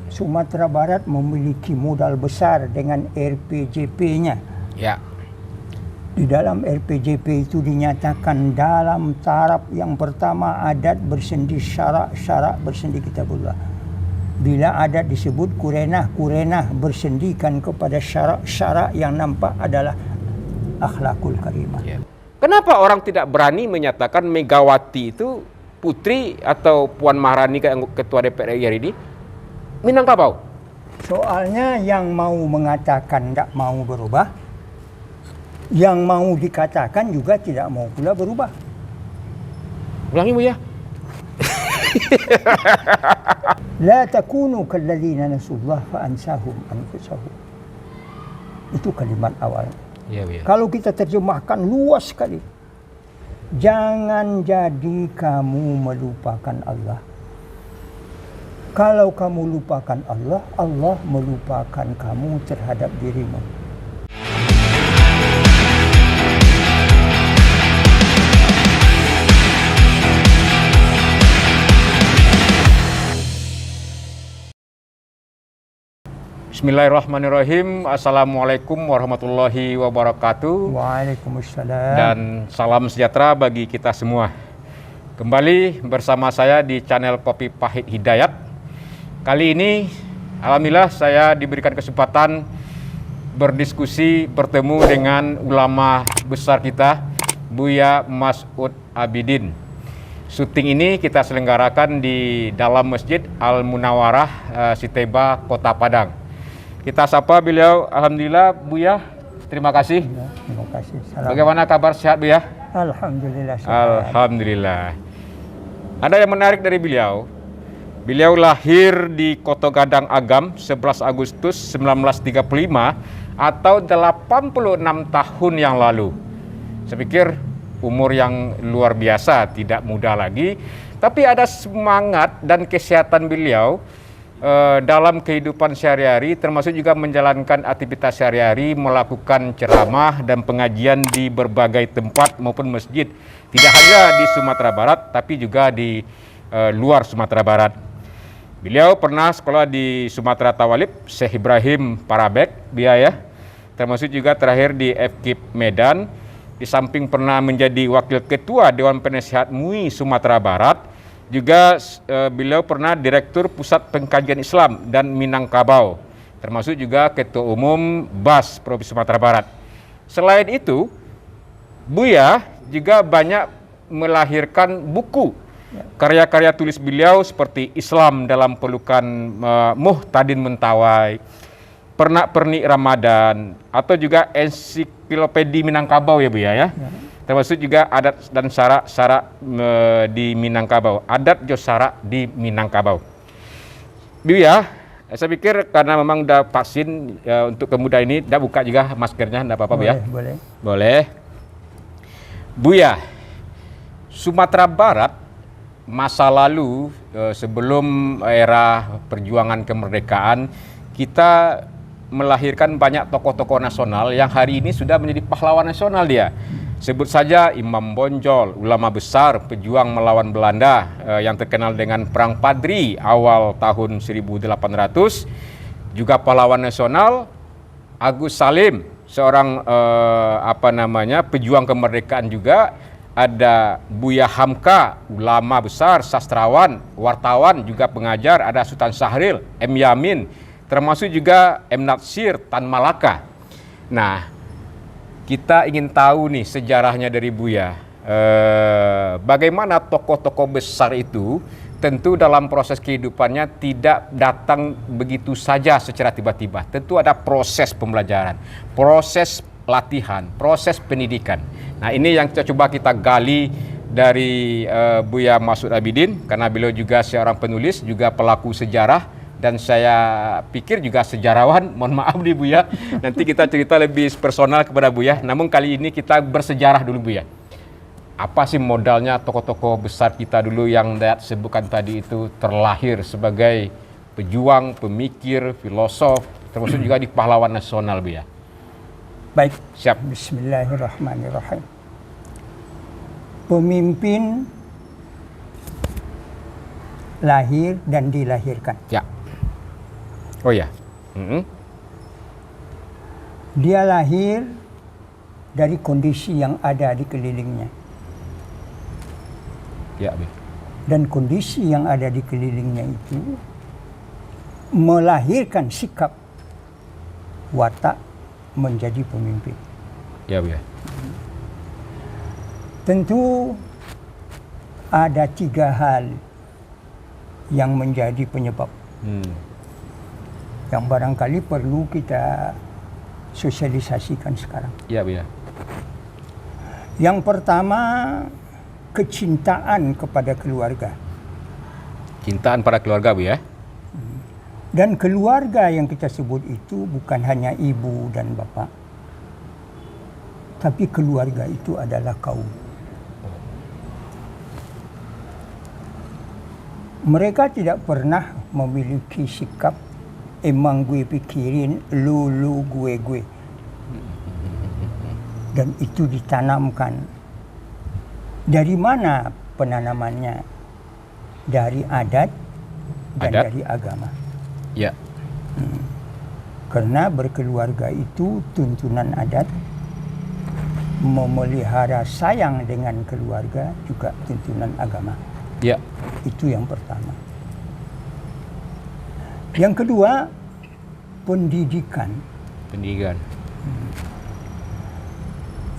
Sumatera Barat memiliki modal besar dengan RPJP-nya. Ya. Di dalam RPJP itu dinyatakan dalam taraf yang pertama adat bersendi syarak bersendi kitabullah. Bila adat disebut kurenah bersendikan kepada syarak yang nampak adalah akhlakul karimah. Ya. Kenapa orang tidak berani menyatakan Megawati itu putri atau Puan Maharani ketua DPR RI ini Minangkabau? Soalnya yang mau mengatakan tidak mau berubah, yang mau dikatakan juga tidak mau pula berubah. Ulangi Bu ya. La takunu kalladzina nasullah fa ansahum anfusahum. Itu kalimat awal. Ya, ya. Kalau kita terjemahkan luas sekali. Jangan jadi kamu melupakan Allah. Kalau kamu lupakan Allah, Allah melupakan kamu terhadap dirimu. Bismillahirrahmanirrahim. Assalamualaikum warahmatullahi wabarakatuh. Waalaikumsalam. Dan salam sejahtera bagi kita semua. Kembali bersama saya di channel Kopi Pahit Hidayat. Kali ini alhamdulillah saya diberikan kesempatan berdiskusi bertemu dengan ulama besar kita, Buya Mas'ud Abidin. Syuting ini kita selenggarakan di dalam Masjid Al-Munawwarah Siteba, Kota Padang. Kita sapa beliau. Alhamdulillah Buya, terima kasih. Terima kasih. Salam. Bagaimana kabar, sehat Buya? Alhamdulillah. Alhamdulillah. Ada yang menarik dari beliau. Beliau lahir di Koto Gadang Agam 11 Agustus 1935 atau 86 tahun yang lalu. Saya pikir umur yang luar biasa, tidak muda lagi. Tapi ada semangat dan kesehatan beliau dalam kehidupan sehari-hari, termasuk juga menjalankan aktivitas sehari-hari, melakukan ceramah dan pengajian di berbagai tempat maupun masjid, tidak hanya di Sumatera Barat tapi juga di luar Sumatera Barat. Beliau pernah sekolah di Sumatera Tawalib, Syekh Ibrahim Parabek, biaya, termasuk juga terakhir di FKIP Medan. Di samping pernah menjadi wakil ketua Dewan Penasihat MUI Sumatera Barat, juga beliau pernah Direktur Pusat Pengkajian Islam dan Minangkabau, termasuk juga Ketua Umum BAS Provinsi Sumatera Barat. Selain itu, Buya juga banyak melahirkan buku. Karya-karya tulis beliau seperti Islam dalam Pelukan Muhtadin Mentawai, Pernak-pernik Ramadan, atau juga Ensiklopedi Minangkabau ya Buya ya. Termasuk juga adat dan syarak di Minangkabau, adat jo syarak di Minangkabau. Buya, saya pikir karena memang udah vaksin untuk kemuda ini, udah buka juga maskernya, enggak apa-apa Buya? Boleh. Buya, Sumatera Barat masa lalu sebelum era perjuangan kemerdekaan, kita melahirkan banyak tokoh-tokoh nasional yang hari ini sudah menjadi pahlawan nasional dia. Sebut saja Imam Bonjol, ulama besar, pejuang melawan Belanda yang terkenal dengan Perang Padri awal tahun 1800. Juga pahlawan nasional Agus Salim, seorang pejuang kemerdekaan juga. Ada Buya Hamka, ulama besar, sastrawan, wartawan, juga pengajar. Ada Sultan Syahril, M. Yamin, termasuk juga M. Natsir, Tan Malaka. Nah, kita ingin tahu nih sejarahnya dari Buya. Bagaimana tokoh-tokoh besar itu tentu dalam proses kehidupannya tidak datang begitu saja secara tiba-tiba. Tentu ada proses pembelajaran, proses latihan, proses pendidikan. Nah, ini yang coba kita gali dari Buya Mas'ud Abidin, karena beliau juga seorang penulis, juga pelaku sejarah, dan saya pikir juga sejarawan. Mohon maaf nih Buya, nanti kita cerita lebih personal kepada Buya. Namun kali ini kita bersejarah dulu Buya. Apa sih modalnya tokoh-tokoh besar kita dulu yang Dayat sebutkan tadi itu terlahir sebagai pejuang, pemikir, filosof, termasuk juga di pahlawan nasional Buya. Baik, siap. Bismillahirrahmanirrahim. Pemimpin lahir dan dilahirkan. Ya. Oh ya. Mm-mm. Dia lahir dari kondisi yang ada di kelilingnya. Ya, Buya. Dan kondisi yang ada di kelilingnya itu melahirkan sikap watak menjadi pemimpin. Ya, Buya. Tentu ada 3 hal yang menjadi penyebab. Yang barangkali perlu kita sosialisasikan sekarang. Ya, Buya. Yang pertama, kecintaan kepada keluarga. Cintaan pada keluarga, Buya. Dan keluarga yang kita sebut itu bukan hanya ibu dan bapak, tapi keluarga itu adalah kaum. Mereka tidak pernah memiliki sikap emang gue pikirin, lu gue. Dan itu ditanamkan. Dari mana penanamannya? Dari adat dan dari agama. Ya. Karena berkeluarga itu tuntunan adat, memelihara sayang dengan keluarga juga tuntunan agama. Ya. Itu yang pertama. Yang kedua, pendidikan. Pendidikan.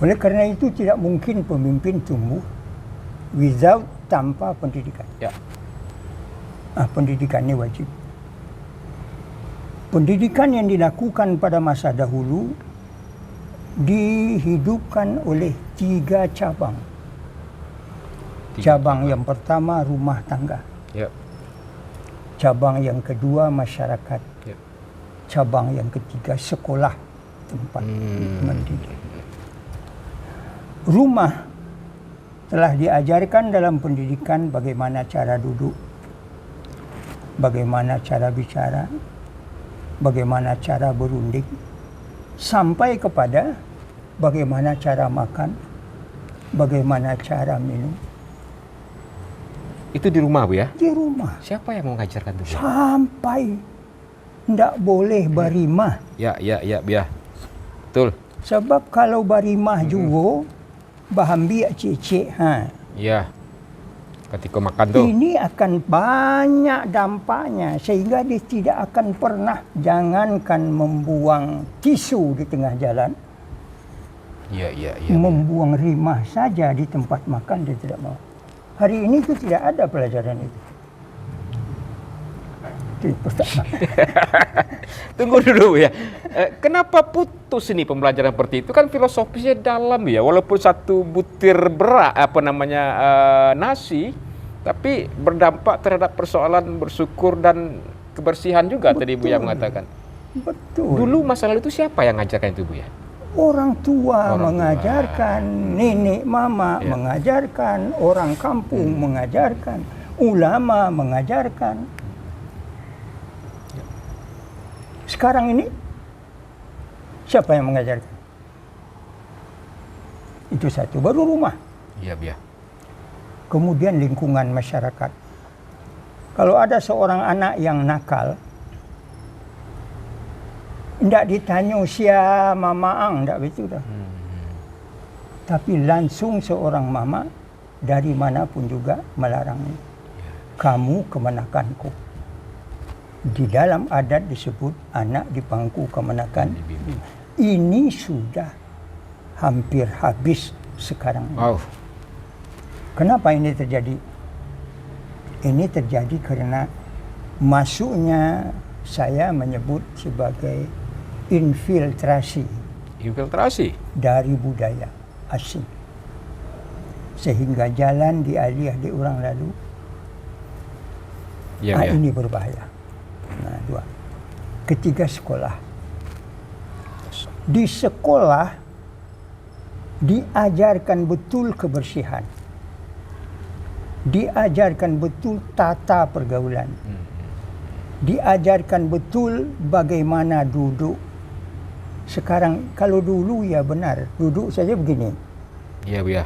Oleh karena itu tidak mungkin pemimpin tumbuh without tanpa pendidikan. Ya. Pendidikan ini wajib. Pendidikan yang dilakukan pada masa dahulu dihidupkan oleh 3 cabang. Cabang yang pertama rumah tangga. Ya. Cabang yang kedua masyarakat. Ya. Cabang yang ketiga sekolah, tempat mendidik. Rumah telah diajarkan dalam pendidikan bagaimana cara duduk, bagaimana cara bicara, bagaimana cara berunding, sampai kepada bagaimana cara makan, bagaimana cara minum. Itu di rumah, Bu, ya? Di rumah. Siapa yang mau mengajarkan itu, Bu? Sampai tidak boleh barimah. Ya, Bu, ya. Betul. Sebab kalau barimah juga, bahambi cicik. Ya. Ketika makan tuh. Ini akan banyak dampaknya sehingga dia tidak akan pernah, jangankan membuang tisu di tengah jalan, Iya. membuang rimah saja di tempat makan dia tidak mau. Hari ini itu tidak ada pelajaran itu. Itu pertama. Tunggu dulu, ya. Kenapa putus ini pembelajaran seperti itu? Kan filosofisnya dalam, ya. Walaupun satu butir nasi, tapi berdampak terhadap persoalan bersyukur dan kebersihan juga. Betul. Tadi Bu ya mengatakan. Betul. Dulu masa lalu itu siapa yang ngajarkan itu, Bu ya? Orang tua mengajarkan, nenek mama mengajarkan, orang kampung mengajarkan, ulama mengajarkan. Sekarang ini siapa yang mengajarkan? Itu satu, baru rumah. Iya, Bu ya. Kemudian lingkungan masyarakat. Kalau ada seorang anak yang nakal, tidak ditanya siapa mama ang, tidak begitu dah. Tapi langsung seorang mama dari manapun juga melarangnya. Kamu kemenakanku. Di dalam adat disebut anak di pangku kemenakan. Ini sudah hampir habis sekarang. Wow. Kenapa ini terjadi? Ini terjadi karena masuknya, saya menyebut sebagai infiltrasi. Infiltrasi? Dari budaya asing. Sehingga jalan dialih di orang lalu. Ya. Ini berbahaya. Nah, 2. Ketiga, sekolah. Di sekolah diajarkan betul kebersihan. Diajarkan betul tata pergaulan. Diajarkan betul bagaimana duduk. Sekarang kalau dulu ya benar, duduk saja begini. Iya, Bu ya.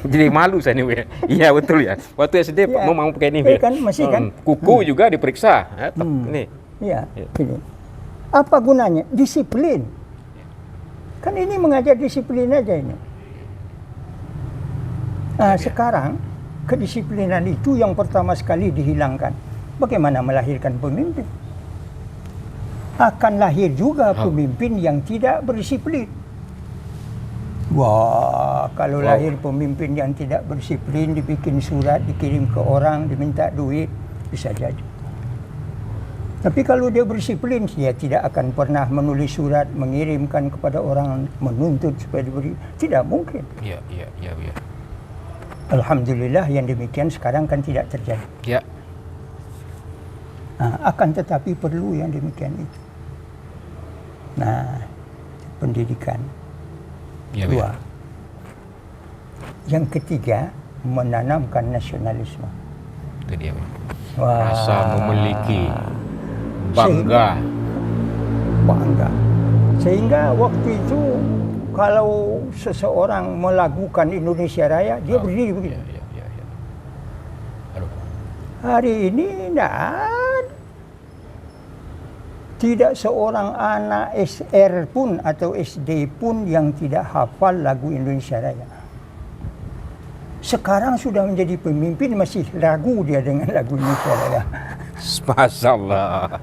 Jadi malu saya nih, Bu. Iya betul ya. Waktu SD Ya. mau pakai ini, Bu. Kan masih kan. Kuku juga diperiksa. Ini. Iya. Ya. Ini. Apa gunanya? Disiplin. Kan ini mengajar disiplin aja ini. Nah, sekarang kedisiplinan itu yang pertama sekali dihilangkan. Bagaimana melahirkan pemimpin? Akan lahir juga pemimpin yang tidak berdisiplin. Wah, kalau lahir pemimpin yang tidak berdisiplin, dibikin surat, dikirim ke orang, diminta duit, bisa jadi. Tapi kalau dia berdisiplin, dia tidak akan pernah menulis surat, mengirimkan kepada orang, menuntut supaya diberi. Tidak mungkin. Iya. Alhamdulillah yang demikian sekarang kan tidak terjadi. Ya. Nah, akan tetapi perlu yang demikian itu. Nah, pendidikan. Ya, Dua. Yang ketiga, menanamkan nasionalisme. Itu dia, Bu. Wah. Rasa memiliki, bangga. Sehingga waktu itu kalau seseorang melakukan Indonesia Raya, dia berdiri begitu. Iya. Aduh. Hari ini tidak seorang anak SR pun atau SD pun yang tidak hafal lagu Indonesia Raya. Sekarang sudah menjadi pemimpin masih ragu dia dengan lagu Indonesia Raya. Masyaallah.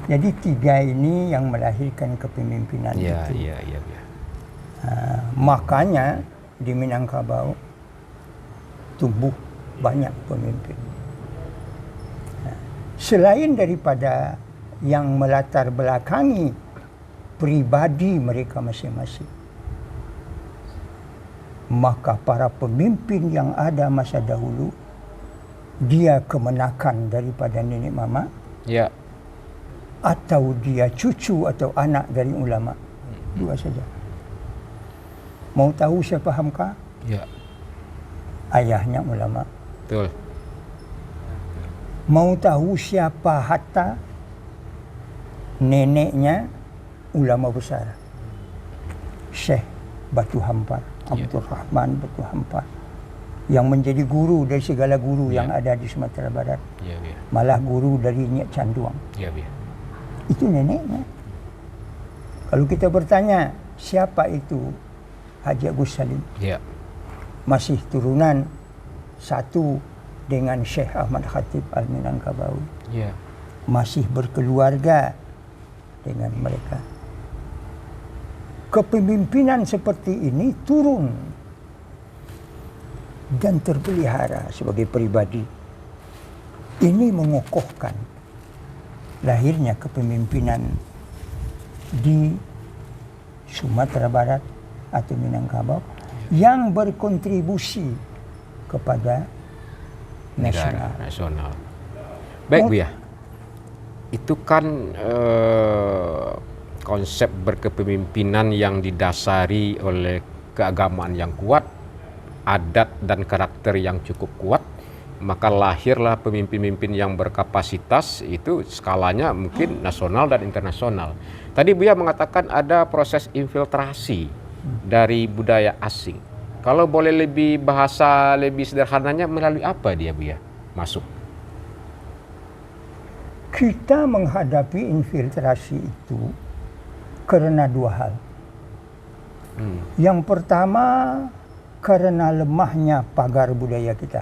Jadi tiga ini yang melahirkan kepemimpinan itu. Iya. Makanya di Minangkabau tumbuh banyak pemimpin. Selain daripada yang melatar belakangi pribadi mereka masing-masing, maka para pemimpin yang ada masa dahulu, dia kemenakan daripada nenek mama, Ya. atau dia cucu atau anak dari ulama. Dua saja. Mau tahu siapa Hamka? Ya. Ayahnya ulama. Betul. Mau tahu siapa Hatta? Neneknya ulama besar. Syekh Batu Hampar, Abdul Rahman Batu Hampar. Yang menjadi guru dari segala guru yang ada di Sumatera Barat. Ya. Malah guru dari Nyek Canduang. Ya. Itu neneknya. Kalau kita bertanya, siapa itu Haji Agus Salim? Ya. Masih turunan satu dengan Syekh Ahmad Khatib Al-Minangkabawi. Ya. Masih berkeluarga dengan mereka. Kepemimpinan seperti ini turun dan terpelihara sebagai pribadi. Ini mengokohkan lahirnya kepemimpinan di Sumatera Barat atau Minangkabau yang berkontribusi kepada Negara nasional. Baik, Bu ya. Itu kan konsep berkepemimpinan yang didasari oleh keagamaan yang kuat, adat dan karakter yang cukup kuat, maka lahirlah pemimpin-pemimpin yang berkapasitas, itu skalanya mungkin nasional dan internasional. Tadi Buya mengatakan ada proses infiltrasi dari budaya asing. Kalau boleh bahasa lebih sederhananya, melalui apa dia Buya masuk? Kita menghadapi infiltrasi itu karena dua hal. Yang pertama, karena lemahnya pagar budaya kita.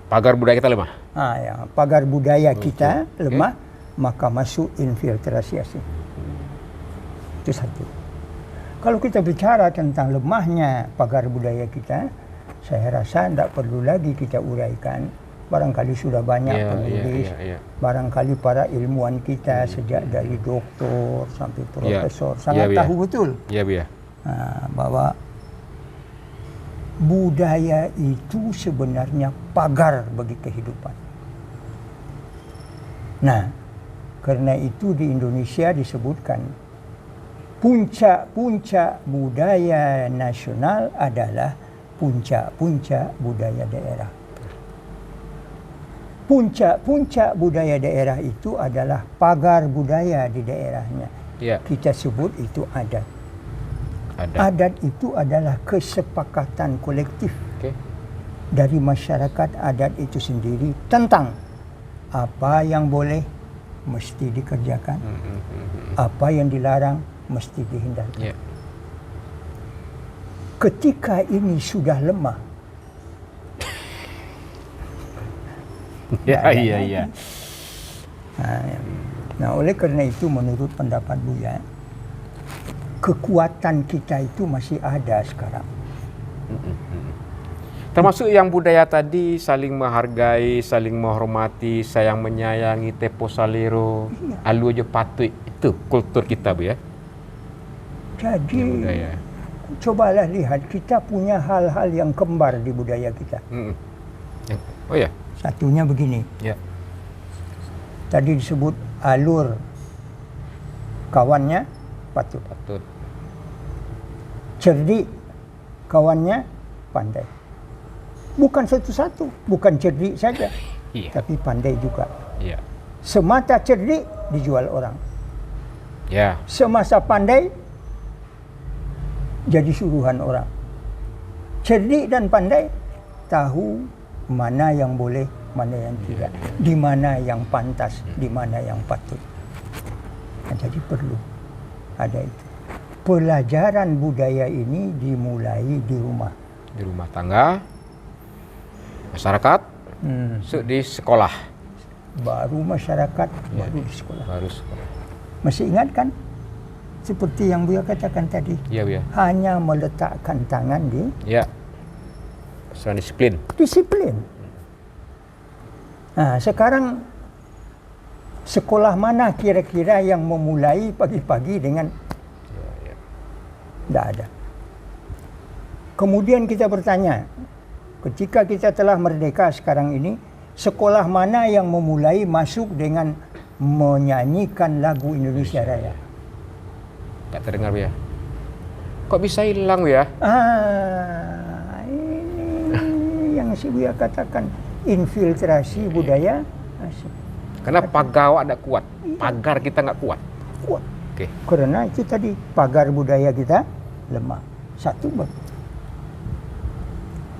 Pagar budaya kita lemah? Pagar budaya kita lemah, maka masuk infiltrasi asing. Itu satu. Kalau kita bicara tentang lemahnya pagar budaya kita, saya rasa tidak perlu lagi kita uraikan. Barangkali sudah banyak penulis, barangkali para ilmuwan kita sejak dari doktor sampai profesor sangat tahu betul bahwa budaya itu sebenarnya pagar bagi kehidupan. Nah, karena itu di Indonesia disebutkan puncak-puncak budaya nasional adalah puncak-puncak budaya daerah. Puncak-puncak budaya daerah itu adalah pagar budaya di daerahnya. Kita sebut itu adat. Adat itu adalah kesepakatan kolektif Okey. dari masyarakat adat itu sendiri tentang apa yang boleh mesti dikerjakan, apa yang dilarang mesti dihindarkan. Ya. Ketika ini sudah lemah, Ya, iya, iya. nah oleh kerana itu menurut pendapat Buya, kekuatan kita itu masih ada sekarang. Termasuk yang budaya tadi, saling menghargai, saling menghormati, sayang menyayangi, tepo salero, alu aja patut. Itu kultur kita, Bu ya. Jadi Budaya. cobalah lihat, kita punya hal-hal yang kembar di budaya kita. Oh ya. Satunya begini, Ya. tadi disebut alur kawannya patut, Patut. cerdik kawannya pandai. Bukan satu-satu, bukan cerdik saja, Iya. tapi pandai juga. Iya. Semata cerdik dijual orang, Ya. semasa pandai jadi suruhan orang. Cerdik dan pandai tahu mana yang boleh, mana yang tidak, di mana yang pantas, di mana yang patut. Jadi perlu ada itu. Pelajaran budaya ini dimulai di rumah. Di rumah tangga, masyarakat, di sekolah. Baru masyarakat, baru di sekolah. Baru sekolah. Masih ingat kan? Seperti yang Buya katakan tadi. Iya, Bu ya. Hanya meletakkan tangan di Ya. Soal disiplin. disiplin. Nah, sekarang sekolah mana kira-kira yang memulai pagi-pagi dengan tidak ada. Kemudian kita bertanya, ketika kita telah merdeka sekarang ini, sekolah mana yang memulai masuk dengan menyanyikan lagu Indonesia Raya? Tak terdengar, Bu ya. Kok bisa hilang, Bu ya? Ini yang si Buya katakan infiltrasi budaya asing. Karena pagar awak tak kuat. Pagar kita nggak kuat. Kuat. Okey. Karena itu tadi pagar budaya kita lemah. Satu bab.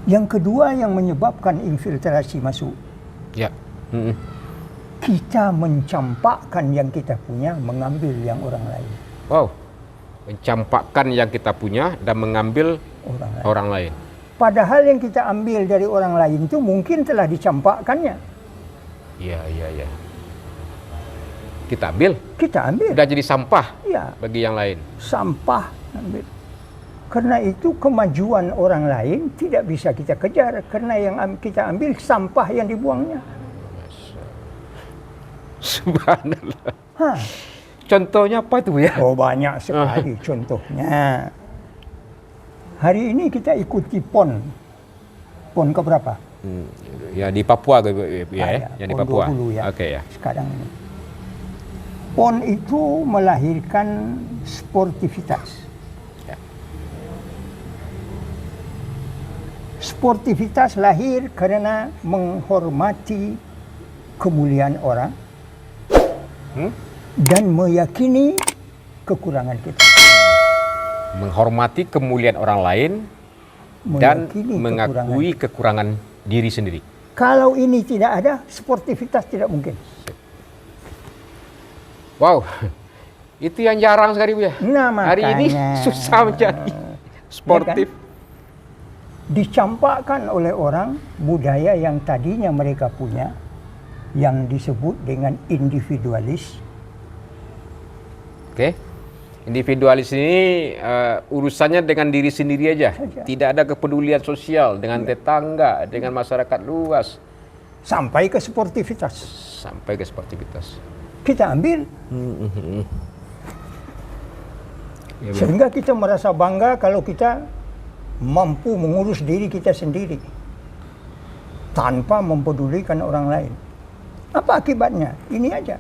Yang kedua yang menyebabkan infiltrasi masuk, Ya. kita mencampakkan yang kita punya, mengambil yang orang lain. Wow. Mencampakkan yang kita punya dan mengambil Orang lain. orang lain. Padahal yang kita ambil dari orang lain itu mungkin telah dicampakkannya. Iya, iya, iya. Kita ambil, Kita ambil. sudah jadi sampah Ya, bagi yang lain. sampah ambil. Karena itu kemajuan orang lain tidak bisa kita kejar, karena yang kita ambil sampah yang dibuangnya. Subhanallah. Hah. Contohnya apa itu, Bu ya? Oh, banyak sekali contohnya. Hari ini kita ikuti PON. PON keberapa? Ya di Papua, Bu ya, Ya, yang di PON Papua. 20 ya. Oke ya. Sekarang ini. PON itu melahirkan sportivitas. Ya. Sportivitas lahir karena menghormati kemuliaan orang dan meyakini kekurangan kita. Menghormati kemuliaan orang lain dan Meyakini mengakui kekurangan diri sendiri. Kalau ini tidak ada, sportivitas tidak mungkin. Wow. Itu yang jarang sekali, Bu ya. Nah, Hari ini makanya. susah mencari sportif. Ya kan? Dicampakkan oleh orang budaya yang tadinya mereka punya, yang disebut dengan individualis. Oke. Individualis ini urusannya dengan diri sendiri aja. Saja. Tidak ada kepedulian sosial dengan tetangga, dengan masyarakat luas. Sampai ke sportivitas. Sampai ke sportivitas. Kita ambil. Ya, Bu. Sehingga kita merasa bangga kalau kita mampu mengurus diri kita sendiri. Tanpa mempedulikan orang lain. Apa akibatnya? Ini aja.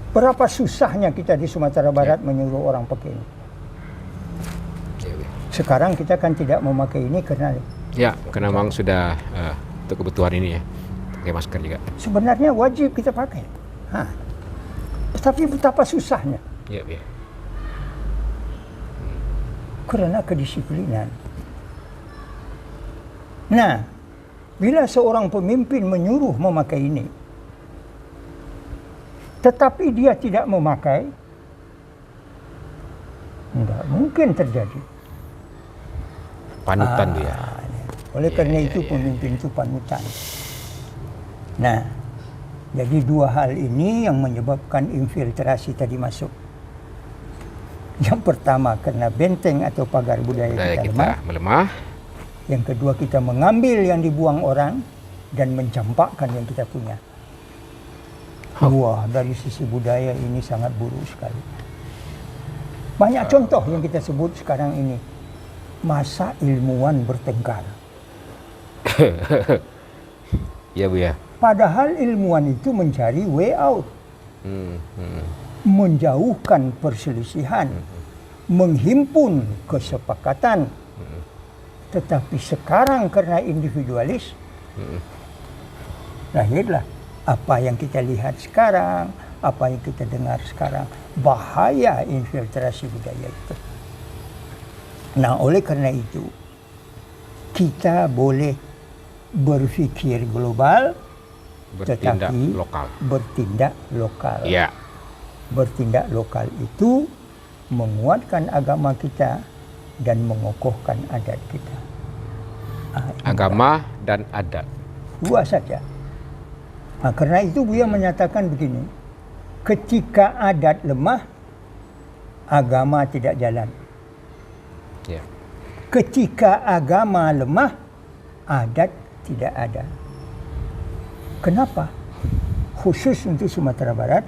Berapa susahnya kita di Sumatera Barat menyuruh orang pakai ini. Ya, Bu. Sekarang kita kan tidak memakai ini karena Ya, karena memang sudah untuk kebutuhan ini ya. Pakai masker juga. sebenarnya wajib kita pakai. Tetapi betapa susahnya. Ya, Bu. Karena kedisiplinan. Nah, bila seorang pemimpin menyuruh memakai ini, tetapi dia tidak memakai, tidak mungkin terjadi. Panutan dia. Oleh karena itu pemimpin itu panutan. Nah, jadi dua hal ini yang menyebabkan infiltrasi tadi masuk. Yang pertama karena benteng atau pagar budaya kita melemah. Yang kedua kita mengambil yang dibuang orang dan mencampakkan yang kita punya. Wah, dari sisi budaya ini sangat buruk sekali. Banyak contoh yang kita sebut sekarang ini. Masa ilmuwan bertengkar. Ya Bu ya. Padahal ilmuwan itu mencari way out. Menjauhkan perselisihan. Menghimpun kesepakatan. Tetapi sekarang karena individualis, lahirlah apa yang kita lihat sekarang, apa yang kita dengar sekarang. Bahaya infiltrasi budaya itu. Nah, oleh karena itu, kita boleh berpikir global, bertindak tetapi lokal. bertindak lokal. Ya. Bertindak lokal itu menguatkan agama kita dan mengokohkan adat kita. Agama dan adat. Dua saja. Nah, karena itu Buya menyatakan begini, ketika adat lemah, agama tidak jalan. Ya. Ketika agama lemah, adat tidak ada. Kenapa? Khusus untuk Sumatera Barat,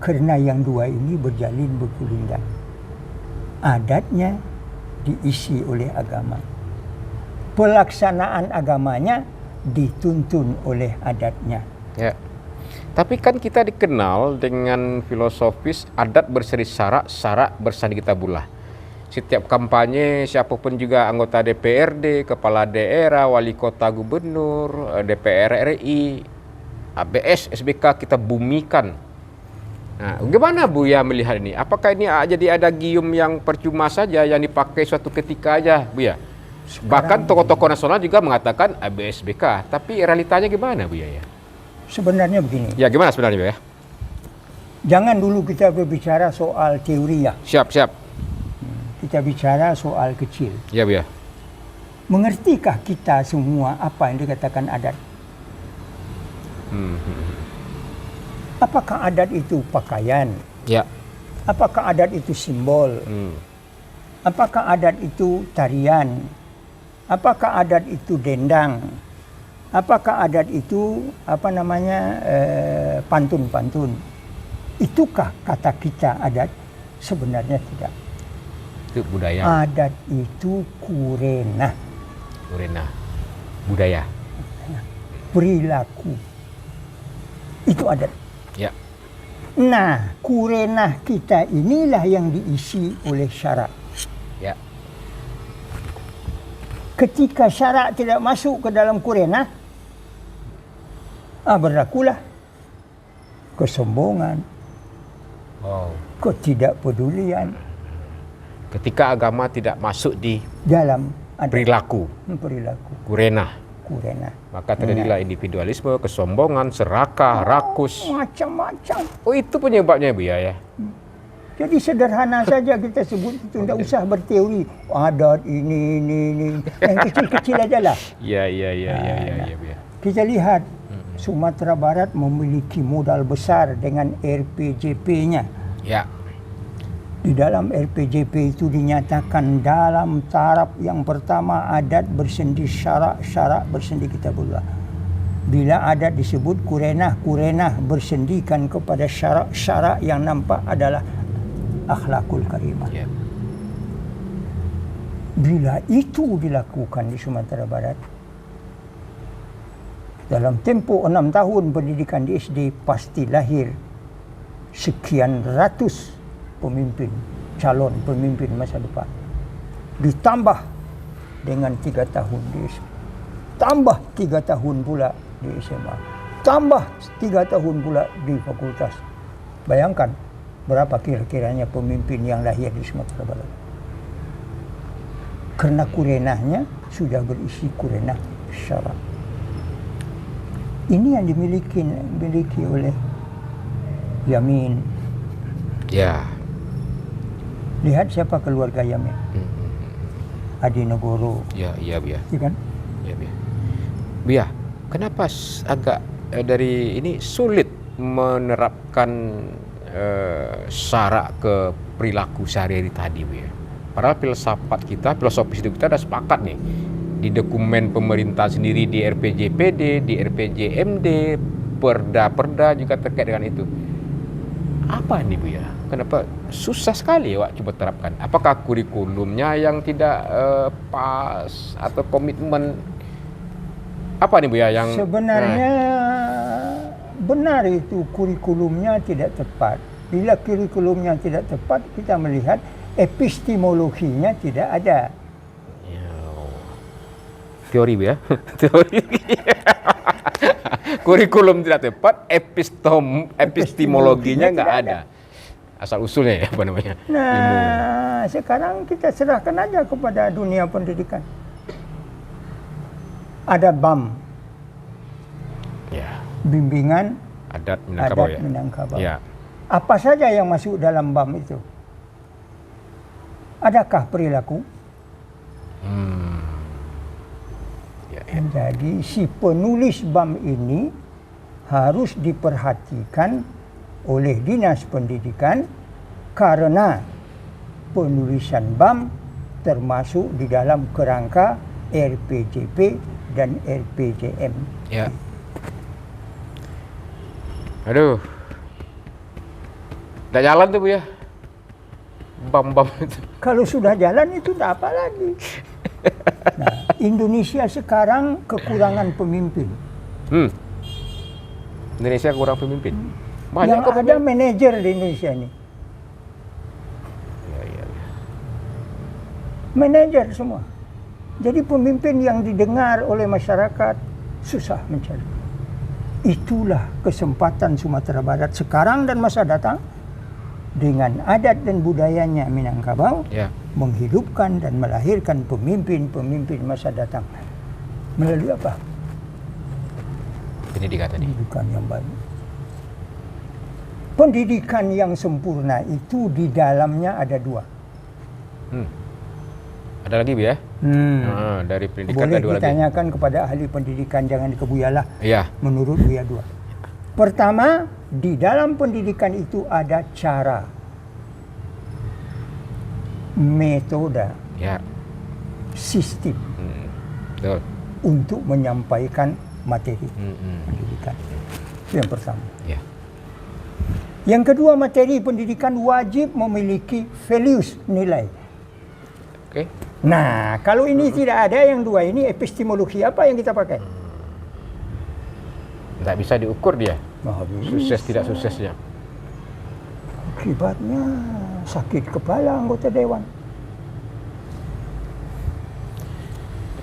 karena yang dua ini berjalin berkelindan. Adatnya diisi oleh agama. Pelaksanaan agamanya dituntun oleh adatnya. Ya. Tapi kan kita dikenal dengan filosofis adat berseri syarak, syarak bersandi kita bulah. Setiap kampanye siapapun juga anggota DPRD, kepala daerah, wali kota, gubernur, DPR RI, ABS, SBK kita bumikan. Nah, bagaimana Bu ya melihat ini? Apakah ini jadi ada gium yang percuma saja yang dipakai suatu ketika aja Bu ya? Bahkan tokoh-tokoh nasional juga mengatakan ABS SBK, tapi realitanya gimana Bu ya? Sebenarnya begini. Ya gimana sebenarnya Bu ya? Jangan dulu kita berbicara soal teori ya. Siap. Kita bicara soal kecil. Ya Bu ya. Mengertikah kita semua apa yang dikatakan adat? Apakah adat itu pakaian? Ya. Apakah adat itu simbol? Apakah adat itu tarian? Apakah adat itu dendang? Apakah adat itu pantun-pantun? Itukah kata kita adat? Sebenarnya tidak. Itu budaya. Adat itu kurena. Kurena. Budaya. Perilaku. Itu adat. Ya. Nah, kurena kita inilah yang diisi oleh syarak. Ya. Ketika syarak tidak masuk ke dalam kurena, berlakulah kesombongan, ketidakpedulian. Ketika agama tidak masuk di dalam perilaku. Kurena. Maka terjadilah individualisme, kesombongan, serakah, rakus. Macam-macam. Oh, itu penyebabnya Bu ya. Jadi sederhana saja kita sebut itu, tidak usah berteori. Adat ini. Yang kecil-kecil aja lah. Iya. Kita lihat Sumatera Barat memiliki modal besar dengan RPJP-nya. Ya. Di dalam RPJP itu dinyatakan dalam taraf yang pertama adat bersendi syarak bersendi kitabullah. Bila adat disebut kurenah bersendikan kepada syarak yang nampak adalah akhlakul karimah. Ya. Bila itu dilakukan di Sumatera Barat, dalam tempo 6 tahun pendidikan di SD pasti lahir sekian ratus calon pemimpin masa depan. Ditambah dengan 3 tahun di SMA. Tambah 3 tahun pula di SMA. Tambah 3 tahun pula di fakultas. Bayangkan berapa kira-kiranya pemimpin yang lahir di Sumatera Barat. Karena kurenahnya sudah berisi kurenah syarak. Ini yang dimiliki oleh Yamin. Ya. Lihat siapa keluarga Yamin. Adi Negoro. Ya, iya Buya. Iya kan? Ya, Buya. Buya, kenapa agak dari ini sulit menerapkan syarak ke perilaku sehari-hari tadi, Buya? Padahal filosofis hidup kita sudah sepakat nih. Di dokumen pemerintah sendiri, di RPJPD, di RPJMD, perda-perda juga terkait dengan itu. Apa nih Buya? Kenapa susah sekali Wak coba terapkan? Apakah kurikulumnya yang tidak pas atau komitmen? Apa nih Buya yang sebenarnya benar itu kurikulumnya tidak tepat. Bila kurikulumnya tidak tepat, kita melihat epistemologinya tidak ada. Teori ya, teori. Kurikulum tidak tepat, epistemologinya nggak ada. Asal usulnya ya, apa namanya? Nah, sekarang kita serahkan aja kepada dunia pendidikan. Ada BAM, ya. Bimbingan Adat Minangkabau ya. Minangkabau. Ya. Apa saja yang masuk dalam BAM itu? Adakah perilaku? Jadi si penulis BAM ini harus diperhatikan oleh Dinas Pendidikan karena penulisan BAM termasuk di dalam kerangka RPJP dan RPJM. Ya. Aduh. Tak jalan tuh Bu ya. BAM itu. Kalau sudah jalan itu tak apa lagi. Nah, Indonesia sekarang kekurangan pemimpin. Indonesia kurang pemimpin. Banyak Yang ada manajer di Indonesia ini. Ya. Manajer semua. Jadi pemimpin yang didengar oleh masyarakat susah mencari. Itulah kesempatan Sumatera Barat sekarang dan masa datang dengan adat dan budayanya Minangkabau. Ya. Menghidupkan dan melahirkan pemimpin-pemimpin masa datang. Melalui apa? Pendidikan tadi. Pendidikan yang baik. Pendidikan yang sempurna itu di dalamnya ada dua. Ada lagi Bu ya? Dari pendidikan boleh ada dua lagi. ditanyakan kepada ahli pendidikan, jangan dikebuyalah. Iya. Menurut Buya dua. Pertama, di dalam pendidikan itu ada cara, metode, Ya. sistem Betul. untuk menyampaikan materi pendidikan. Itu yang pertama. Ya. Yang kedua, materi pendidikan wajib memiliki values, nilai. Oke. Nah, kalau ini tidak ada yang dua ini, epistemologi apa yang kita pakai? Tidak bisa diukur dia. Bisa. Sukses tidak suksesnya. Akibatnya sakit kepala anggota dewan.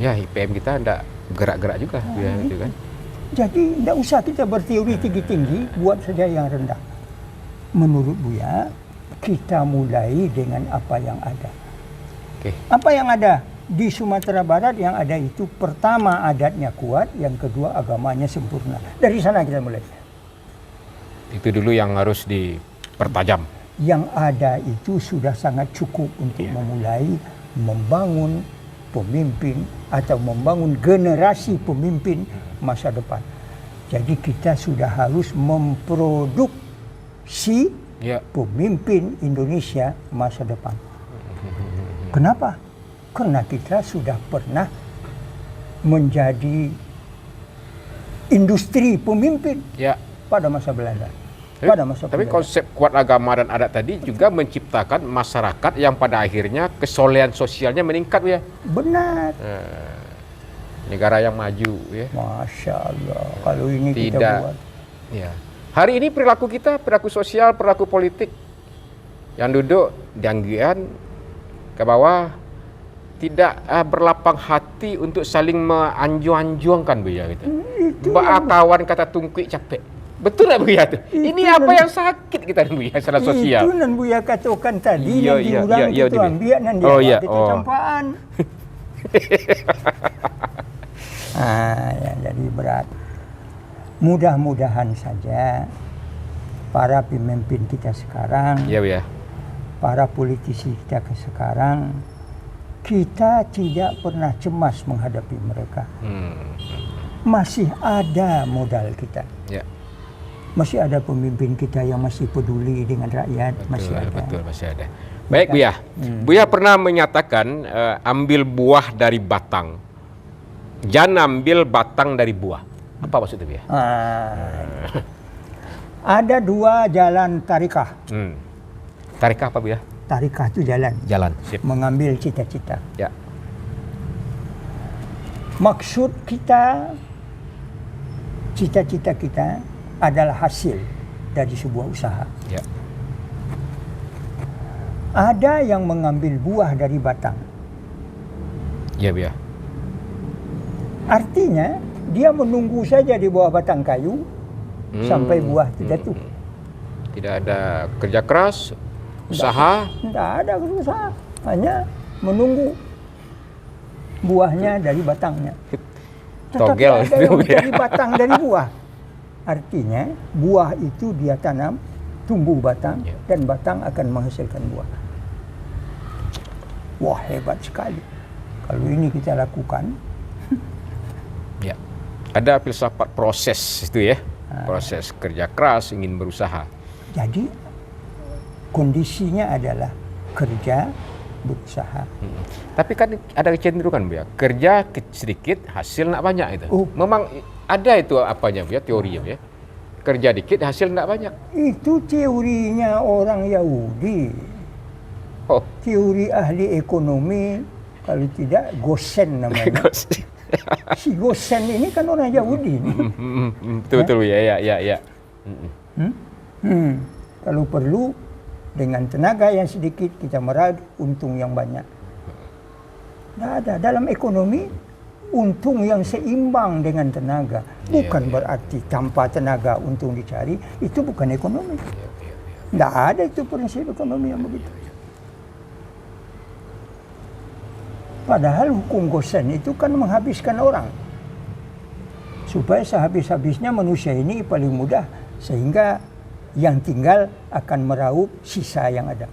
Ya, IPM kita tidak gerak-gerak juga ya, gitu kan. Jadi tidak usah kita berteori tinggi-tinggi, buat saja yang rendah. Menurut Buya, kita mulai dengan apa yang ada. Oke. Apa yang ada di Sumatera Barat? Yang ada itu pertama adatnya kuat, yang kedua agamanya sempurna. Dari sana kita mulai. Itu dulu yang harus dipertajam. Yang ada itu sudah sangat cukup untuk memulai membangun pemimpin atau membangun generasi pemimpin masa depan. Jadi kita sudah harus memproduksi pemimpin Indonesia masa depan. Kenapa? Karena kita sudah pernah menjadi industri pemimpin pada masa Belanda. Tapi konsep kuat agama dan adat tadi juga menciptakan masyarakat yang pada akhirnya kesolehan sosialnya meningkat ya. Benar. Negara yang maju ya. Masya Allah. Kalau ini tidak, kita buat. Ya. Hari ini perilaku kita, perilaku sosial, perilaku politik yang duduk di anggian ke bawah tidak berlapang hati untuk saling menganjung-anjungkan Bu ya gitu. Kawan kata tungkuik capek. Betul tak Buya tuh? Ini apa yang sakit kita Buya secara sosial. Itu nan Buya katakan tadi, yang diulang itu ambiak nan dia. Itu campaan. Ya, jadi berat. Mudah-mudahan saja para pemimpin kita sekarang, Iya Buya. para politisi kita sekarang, kita tidak pernah cemas menghadapi mereka. Masih ada modal kita. Ya. Masih ada pemimpin kita yang masih peduli dengan rakyat. Masih ada. Betul, masih ada. Baik Buya. Buya pernah menyatakan ambil buah dari batang. Jangan ambil batang dari buah. Apa maksudnya Buya? Ada dua jalan tarikah. Tarikah apa Buya? Tarikah itu jalan. Jalan. Sip. Mengambil cita-cita. Ya. Maksud kita, cita-cita kita adalah hasil dari sebuah usaha. Ya. Ada yang mengambil buah dari batang. Iya Buya. Artinya dia menunggu saja di bawah batang kayu sampai buah itu jatuh. Tidak ada kerja keras, usaha. Tidak ada usaha, hanya menunggu buahnya dari batangnya. Tetapi Togel ada yang dari batang dari buah. Artinya buah itu dia tanam, tumbuh batang, dan batang akan menghasilkan buah. Wah, hebat sekali. Kalau ini kita lakukan. Ya. Ada filsafat proses itu ya. Proses kerja keras, ingin berusaha. Jadi kondisinya adalah kerja, berusaha. Tapi kan ada kecenderungan Bu ya. Kerja sedikit, hasil nak banyak itu. Memang ada itu apanya Bu ya, teorinya Bu ya. Kerja dikit, hasil nak banyak. Itu teorinya orang Yahudi. Teori ahli ekonomi, kalau tidak Gosen namanya. Si Gosen ini kan orang Yahudi. Betul ya. Kalau perlu dengan tenaga yang sedikit kita meraup untung yang banyak. Tidak ada dalam ekonomi untung yang seimbang dengan tenaga. Bukan berarti tanpa tenaga untung dicari, itu bukan ekonomi. Tidak ada itu prinsip ekonomi yang begitu. Padahal hukum Gosen itu kan menghabiskan orang. Supaya sehabis-habisnya manusia ini paling mudah. Sehingga yang tinggal akan meraup sisa yang ada.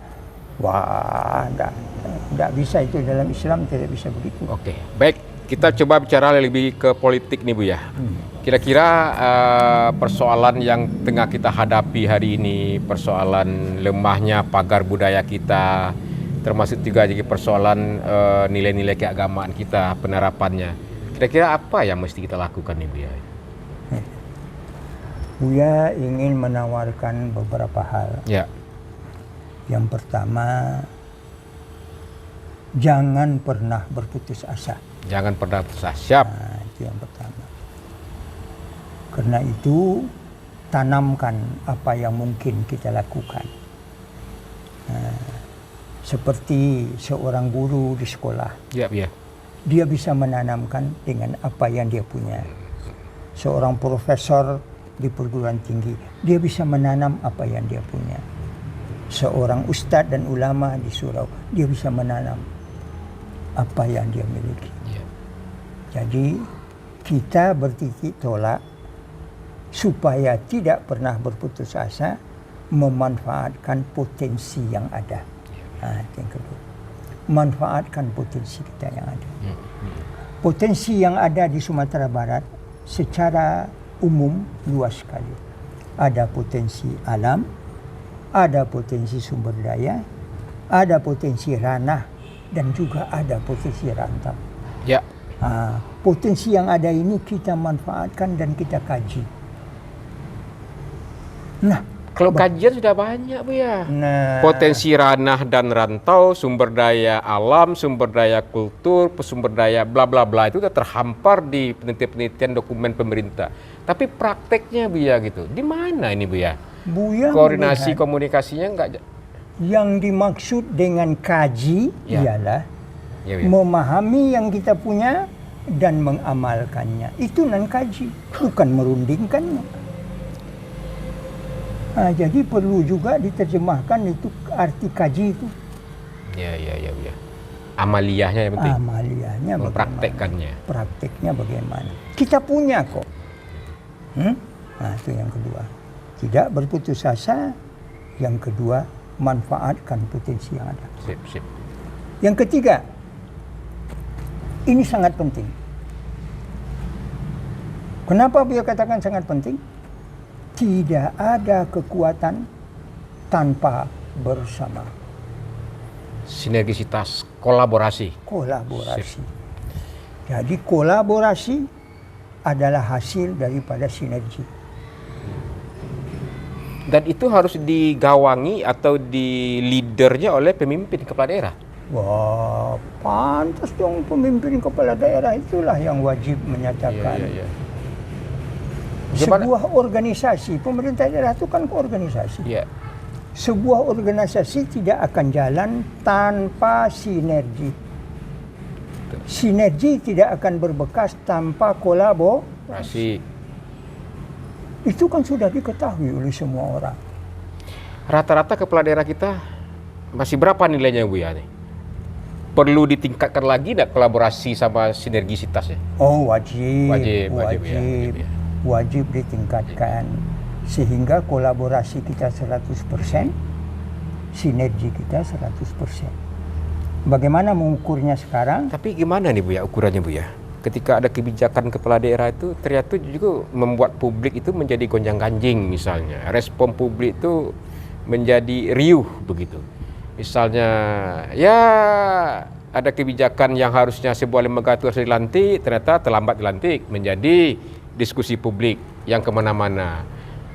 Wah, tidak bisa itu dalam Islam, tidak bisa begitu. Oke, baik. Kita coba bicara lebih ke politik nih Bu ya. Kira-kira persoalan yang tengah kita hadapi hari ini, persoalan lemahnya pagar budaya kita, termasuk juga jadi persoalan nilai-nilai keagamaan kita, penerapannya. Kira-kira apa yang mesti kita lakukan nih Buya? Buya ingin menawarkan beberapa hal. Ya. Yang pertama, jangan pernah berputus asa. Jangan pernah putus asa. Siap. Itu yang pertama. Karena itu, tanamkan apa yang mungkin kita lakukan. Seperti seorang guru di sekolah. Ya. Dia bisa menanamkan dengan apa yang dia punya. Seorang profesor di perguruan tinggi, dia bisa menanam apa yang dia punya. Seorang ustadz dan ulama di surau, dia bisa menanam apa yang dia miliki. Jadi kita bertitik tolak supaya tidak pernah berputus asa, memanfaatkan potensi yang ada. Itu yang kedua. Manfaatkan potensi kita yang ada. Potensi yang ada di Sumatera Barat secara umum luas sekali. Ada potensi alam, ada potensi sumber daya, ada potensi ranah, dan juga ada potensi rantau. Ya. Potensi yang ada ini kita manfaatkan dan kita kaji. Nah, kalau kajian sudah banyak Bu ya. Nah, Potensi ranah dan rantau, sumber daya alam, sumber daya kultur, sumber daya bla bla bla itu sudah terhampar di penelitian-penelitian dokumen pemerintah. Tapi prakteknya Bu ya gitu. Di mana ini Bu ya? Buya Koordinasi komunikasinya enggak. Yang dimaksud dengan kaji ialah memahami yang kita punya dan mengamalkannya. Itu nan kaji, bukan merundingkannya. Jadi perlu juga diterjemahkan itu arti kaji itu. Ya. Amaliyahnya yang penting. Amaliyahnya bagaimana? Mempraktekkannya. Prakteknya bagaimana? Kita punya kok. Nah, itu yang kedua. Tidak berputus asa. Yang kedua, manfaatkan potensi yang ada. Sip. Yang ketiga, ini sangat penting. Kenapa beliau katakan sangat penting? Tidak ada kekuatan tanpa bersama. Sinergisitas, kolaborasi. Kolaborasi. Jadi kolaborasi adalah hasil daripada sinergi. Dan itu harus digawangi atau di leadernya oleh pemimpin kepala daerah. Wah, pantas dong pemimpin kepala daerah itulah yang wajib menyatakan. Iya. Sebuah organisasi, pemerintah daerah itu kan organisasi. Iya. Sebuah organisasi tidak akan jalan tanpa sinergi. Sinergi tidak akan berbekas tanpa kolaborasi. Itu kan sudah diketahui oleh semua orang. Rata-rata kepala daerah kita masih berapa nilainya Bu ya? Perlu ditingkatkan lagi tidak kolaborasi sama sinergisitasnya? Oh, wajib ya. Wajib ditingkatkan sehingga kolaborasi kita 100%, sinergi kita 100%. Bagaimana mengukurnya sekarang? Tapi gimana nih Bu ya ukurannya Bu ya? Ketika ada kebijakan kepala daerah itu ternyata juga membuat publik itu menjadi gonjang-ganjing misalnya. Respon publik itu menjadi riuh begitu. Misalnya ya ada kebijakan yang harusnya sebuah lembaga itu harus dilantik, ternyata terlambat dilantik, menjadi diskusi publik yang kemana-mana.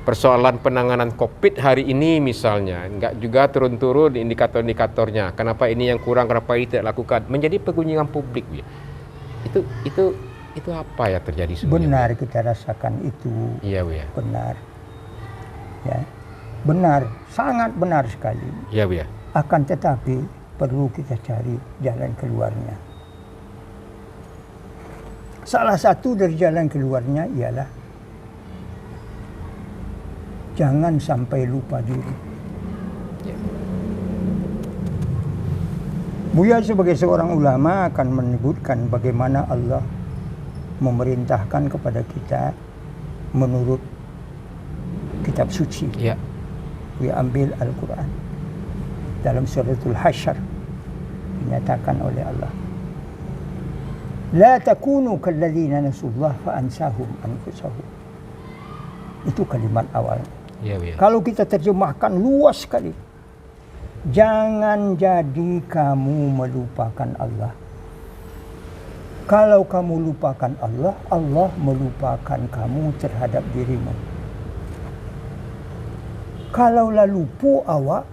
Persoalan penanganan COVID hari ini misalnya, enggak juga turun-turun indikator-indikatornya. Kenapa ini yang kurang, kenapa ini tidak lakukan? Menjadi pegunjingan publik. Ya. Itu apa ya terjadi sebenarnya? Benar kita rasakan itu. Iya Bu ya. Benar. Ya. Benar, sangat benar sekali. Iya Bu ya. Akan tetapi perlu kita cari jalan keluarnya. Salah satu dari jalan keluarnya ialah jangan sampai lupa diri. Buya sebagai seorang ulama akan menyebutkan bagaimana Allah memerintahkan kepada kita menurut kitab suci. Ya. Buya ambil Al-Quran. Dalam suratul Hasyr dinyatakan oleh Allah. La takunu kalladzina nasullah fa ansahum anfusahum. Itu kalimat awal. Ya, ya. Kalau kita terjemahkan luas sekali. Jangan jadi kamu melupakan Allah. Kalau kamu lupakan Allah, Allah melupakan kamu terhadap dirimu. Kalau lupa awak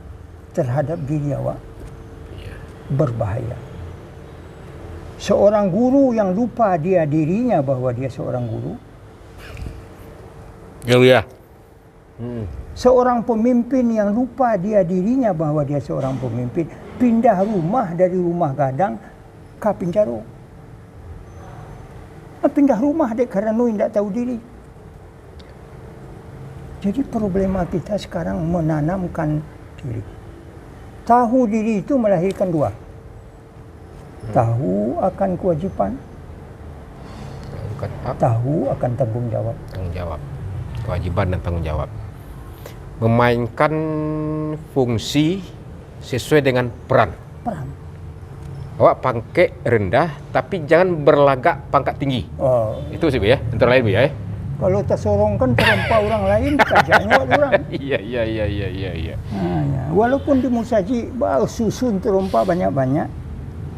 terhadap diri awak, berbahaya. Seorang guru yang lupa dia dirinya bahwa dia seorang guru. Ya. Seorang pemimpin yang lupa dia dirinya bahwa dia seorang pemimpin, pindah rumah dari rumah gadang ke Pinjaro. Pindah rumah dek karena tidak tahu diri. Jadi problema kita sekarang menanamkan diri. Tahu diri itu melahirkan dua. Tahu akan kewajiban, tahu akan tanggung jawab. Tanggung jawab, kewajiban dan tanggung jawab. Memainkan fungsi sesuai dengan peran. Awak pangkat rendah, tapi jangan berlagak pangkat tinggi. Oh. Itu sih Bu ya, antara lain Bu ya. Kalau tersorongkan terempah orang lain, kajiannya orang. Iya. Nah, ya. Walaupun di musaji, susun terempah banyak-banyak,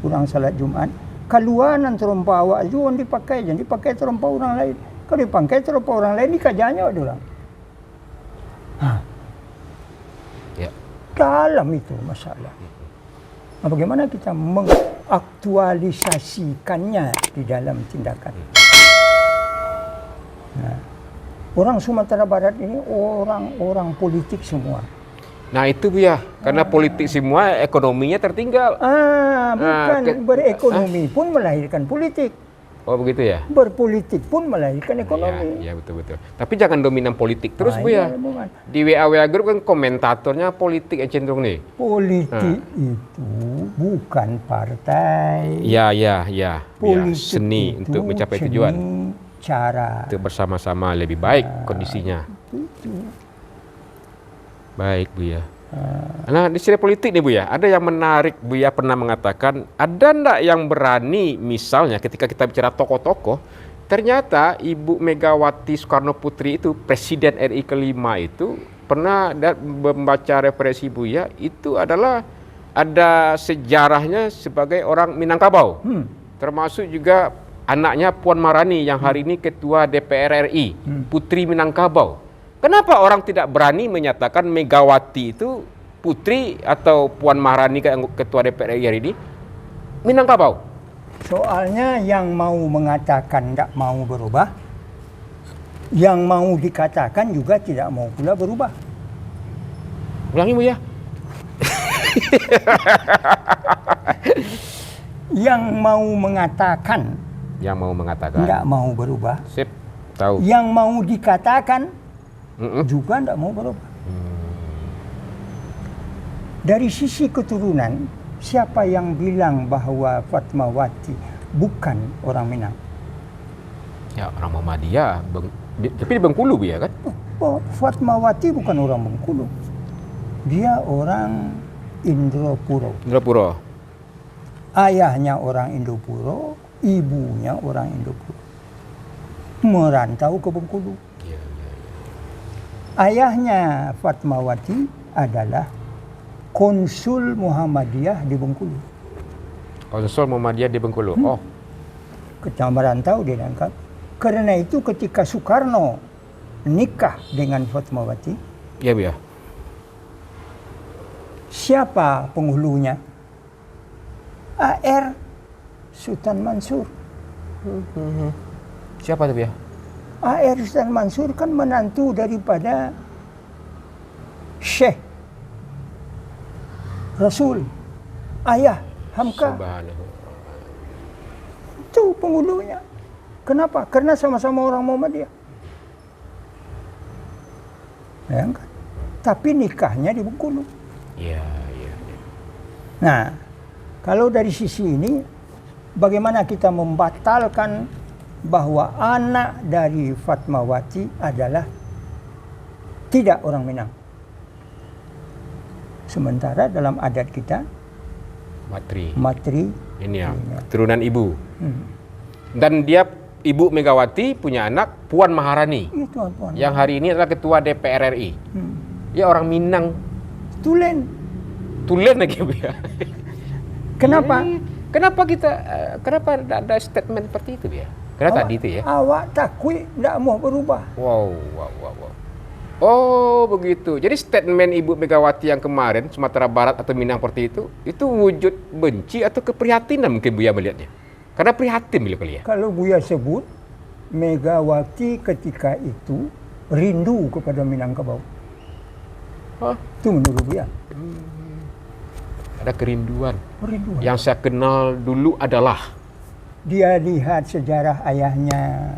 kurang salat Jumat. Kaluanan terempah awak juga dipakai, jangan dipakai terempah orang lain. Kalau dipakai terempah orang lain, ini kajiannya orang. Ya. Dalam itu masalah. Nah, bagaimana kita mengaktualisasikannya di dalam tindakan? Nah, orang Sumatera Barat ini orang politik semua. Nah itu Bu ya, karena politik semua ekonominya tertinggal. Bukan berekonomi pun melahirkan politik. Oh begitu ya? Berpolitik pun melahirkan ekonomi. Ya betul-betul. Tapi jangan dominan politik terus Bu ya. Bukan. Di WA Group kan komentatornya politik yang cenderung nih. Politik itu bukan partai. Ya. Politik Seni itu untuk mencapai seni, tujuan. Cara. Untuk bersama-sama lebih baik kondisinya. Baik Bu ya. Nah di sisi politik nih Bu ya, ada yang menarik Bu ya pernah mengatakan, ada ndak yang berani misalnya ketika kita bicara tokoh-tokoh, ternyata Ibu Megawati Soekarno Putri itu Presiden RI kelima itu pernah membaca referensi Bu ya, itu adalah ada sejarahnya sebagai orang Minangkabau, termasuk juga anaknya Puan Maharani yang hari ini Ketua DPR RI, Putri Minangkabau. Kenapa orang tidak berani menyatakan Megawati itu Putri atau Puan Maharani Ketua DPR RI hari ini Minangkabau? Soalnya yang mau mengatakan tidak mau berubah, yang mau dikatakan juga tidak mau pula berubah. Ulangi Bu ya. Yang mau mengatakan tidak mau berubah. Sip, tahu. Yang mau dikatakan juga tidak mau berubah. Dari sisi keturunan, siapa yang bilang bahwa Fatmawati bukan orang Minang? Ya orang Muhammadiyah, tapi di Bengkulu Bu ya kan? Oh, Fatmawati bukan orang Bengkulu. Dia orang Indropuro. Indropuro. Ayahnya orang Indopuro, ibunya orang Indopuro. Merantau ke Bengkulu. Ayahnya Fatmawati adalah konsul Muhammadiyah di Bengkulu. Konsul Muhammadiyah di Bengkulu. Oh. Ketika merantau dia diangkat. Karena itu ketika Soekarno nikah dengan Fatmawati, Iya Bu ya. siapa penghulunya? AR Sultan Mansur. Siapa tuh Bu ya? AR Sultan Mansur kan menantu daripada Syekh Rasul, ayah Hamka. Subhanallah. Itu penghulunya. Kenapa? Karena sama-sama orang Muhammadiyah. Bayangkan. Tapi nikahnya di Bengkulu. Iya. Nah, kalau dari sisi ini, bagaimana kita membatalkan bahwa anak dari Fatmawati adalah tidak orang Minang? Sementara dalam adat kita, Matri ini ya, keturunan ibu. Dan dia Ibu Megawati punya anak Puan Maharani. Puan. Yang hari ini adalah Ketua DPR RI. Ya orang Minang. Tulen lagi Bu ya. Kenapa? Kenapa tidak ada statement seperti itu ya? Karena tadi itu ya. Awak takui tidak mau berubah. Wow. Oh begitu. Jadi statement Ibu Megawati yang kemarin Sumatera Barat atau Minang seperti itu wujud benci atau keprihatinan mungkin Buya melihatnya. Karena prihatin beliau kali ya. Kalau Buya sebut Megawati ketika itu rindu kepada Minangkabau. Itu menurut Buya. Ada kerinduan. Yang saya kenal dulu adalah dia lihat sejarah ayahnya,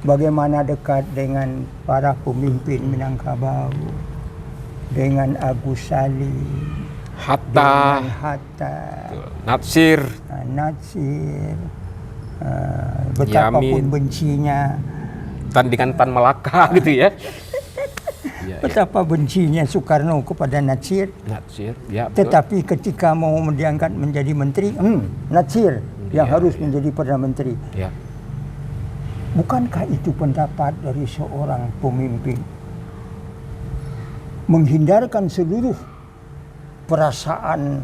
bagaimana dekat dengan para pemimpin Minangkabau, dengan Agus Salim, Hatta, Natsir, betapapun bencinya, tandingan Tan Malaka gitu ya. Betapa bencinya Soekarno kepada Natsir. Ya, betul. Tetapi ketika mau diangkat menjadi menteri, Natsir yang harus menjadi Perdana Menteri. Ya. Bukankah itu pendapat dari seorang pemimpin? Menghindarkan seluruh perasaan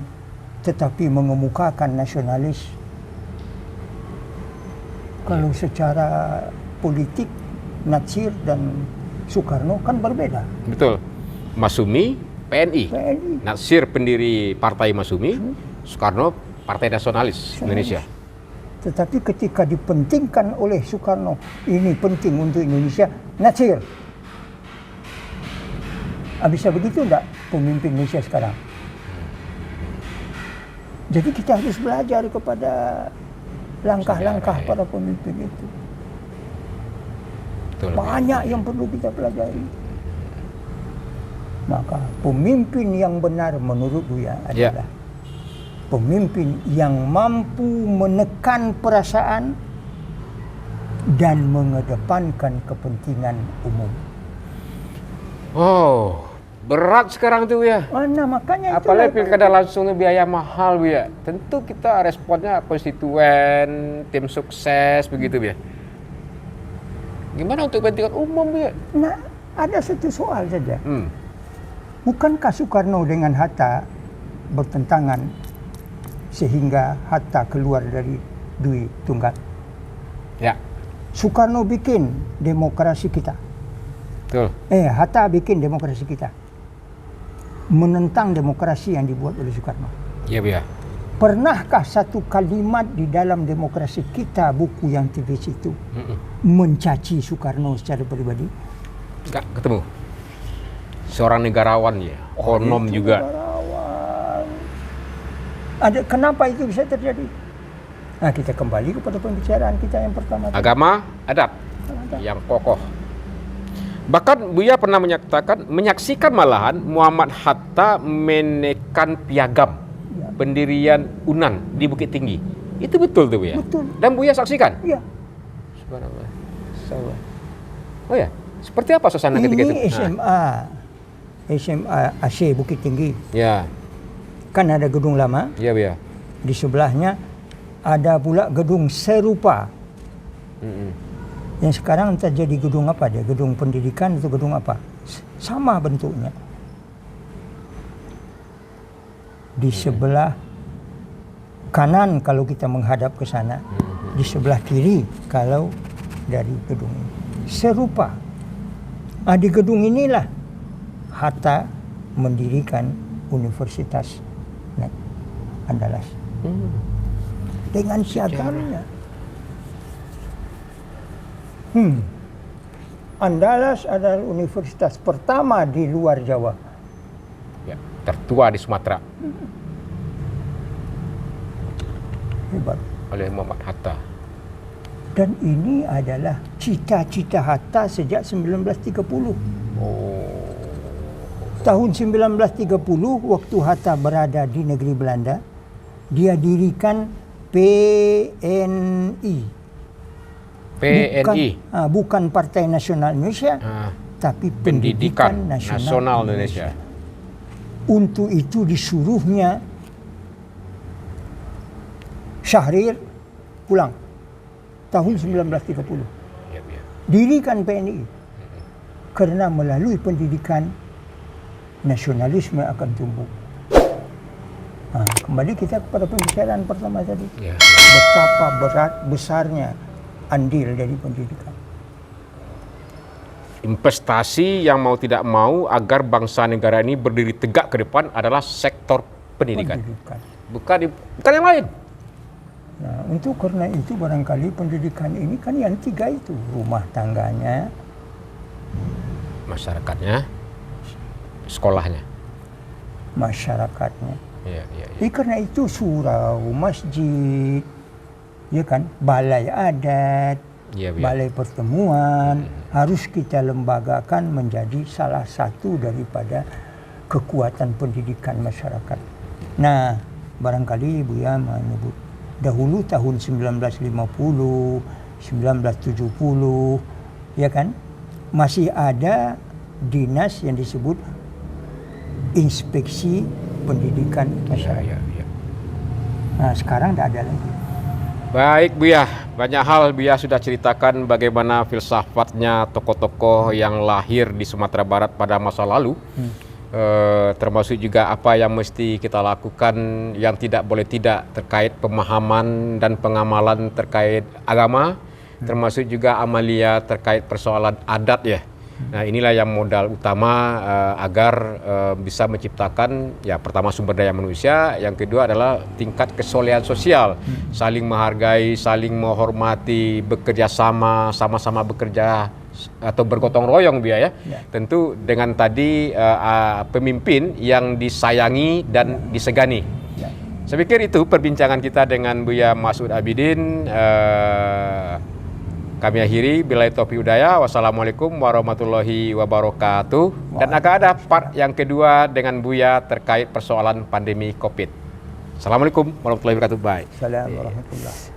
tetapi mengemukakan nasionalis. Kalau secara politik Natsir dan Soekarno kan berbeda. Betul. Masumi PNI. Natsir pendiri Partai Masumi, Soekarno Partai Nasionalis Indonesia. Tetapi ketika dipentingkan oleh Soekarno, ini penting untuk Indonesia, Natsir. Bisa begitu enggak pemimpin Indonesia sekarang? Jadi kita harus belajar kepada langkah-langkah para pemimpin itu. Betul. Banyak yang perlu kita pelajari. Maka pemimpin yang benar menurut Buya adalah pemimpin yang mampu menekan perasaan dan mengedepankan kepentingan umum. Oh, berat sekarang tuh ya. Nah, makanya Apalagi pilkada langsung biaya mahal ya. Tentu kita responnya konstituen, tim sukses begitu ya. Gimana untuk kepentingan umum ya? Nah, ada satu soal saja. Bukankah Soekarno dengan Hatta bertentangan sehingga Hatta keluar dari Dwi Tunggal? Ya. Soekarno bikin demokrasi kita. Betul. Hatta bikin demokrasi kita. Menentang demokrasi yang dibuat oleh Soekarno. Iya, Bu ya. Pernahkah satu kalimat di dalam demokrasi kita, buku yang tertulis itu, mencaci Soekarno secara pribadi? Enggak ketemu. Seorang negarawan ya, ekonom juga. Negarawan. Kenapa itu bisa terjadi? Nah, kita kembali kepada pembicaraan kita yang pertama. Agama, adat yang kokoh. Bahkan Buya pernah menyaksikan malahan Muhammad Hatta menekan piagam pendirian UNAN di Bukit Tinggi. Itu betul tuh Buya? Betul. Dan Buya saksikan? Iya. Subhanallah. Oh ya, seperti apa suasana ketika itu? Ini SMA AC Bukit Tinggi. Ya. Kan ada gedung lama. Iya, Buya. Di sebelahnya ada pula gedung serupa. Yang sekarang entah jadi gedung apa dia, gedung pendidikan atau gedung apa. Sama bentuknya. Di sebelah kanan kalau kita menghadap ke sana, di sebelah kiri kalau dari gedung ini. Serupa. Di gedung inilah Hatta mendirikan Universitas Andalas. Dengan piagamnya. Andalas adalah universitas pertama di luar Jawa. Ya, tertua di Sumatera. Hebat. Oleh Muhammad Hatta. Dan ini adalah cita-cita Hatta sejak 1930. Tahun 1930 waktu Hatta berada di negeri Belanda, dia dirikan PNI. Bukan Partai Nasional Indonesia, tapi Pendidikan Nasional Indonesia. Untuk itu disuruhnya Syahrir pulang tahun 1930. Dirikan PNI karena melalui pendidikan nasionalisme akan tumbuh. Kembali kita kepada pembicaraan pertama tadi. Betapa besarnya andil dari pendidikan. Investasi yang mau tidak mau agar bangsa negara ini berdiri tegak ke depan adalah sektor pendidikan. Bukan yang lain. Nah, karena itu barangkali pendidikan ini kan yang tiga itu, rumah tangganya, masyarakatnya, sekolahnya, masyarakatnya. Ya. Karena itu surau, masjid, ya kan, balai adat, balai pertemuan harus kita lembagakan menjadi salah satu daripada kekuatan pendidikan masyarakat. Nah, barangkali Buya menyebut dahulu tahun 1950, 1970, ya kan, masih ada dinas yang disebut Inspeksi Pendidikan Masyarakat. Nah, sekarang tidak ada lagi. Baik Buya, banyak hal Buya sudah ceritakan bagaimana filsafatnya tokoh-tokoh yang lahir di Sumatera Barat pada masa lalu. Termasuk juga apa yang mesti kita lakukan yang tidak boleh tidak terkait pemahaman dan pengamalan terkait agama, termasuk juga amalia terkait persoalan adat ya. Nah, inilah yang modal utama agar bisa menciptakan ya pertama sumber daya manusia, yang kedua adalah tingkat kesolehan sosial, saling menghargai, saling menghormati, bekerja sama-sama bekerja atau bergotong royong ya. Tentu dengan tadi pemimpin yang disayangi dan disegani. Saya pikir itu perbincangan kita dengan Buya Masud Abidin. Kami akhiri, billahi taufiq hidayah. Wassalamualaikum warahmatullahi wabarakatuh. Dan akan ada part yang kedua dengan Buya terkait persoalan pandemi COVID. Assalamualaikum warahmatullahi wabarakatuh. Bye. Assalamualaikum warahmatullahi wabarakatuh.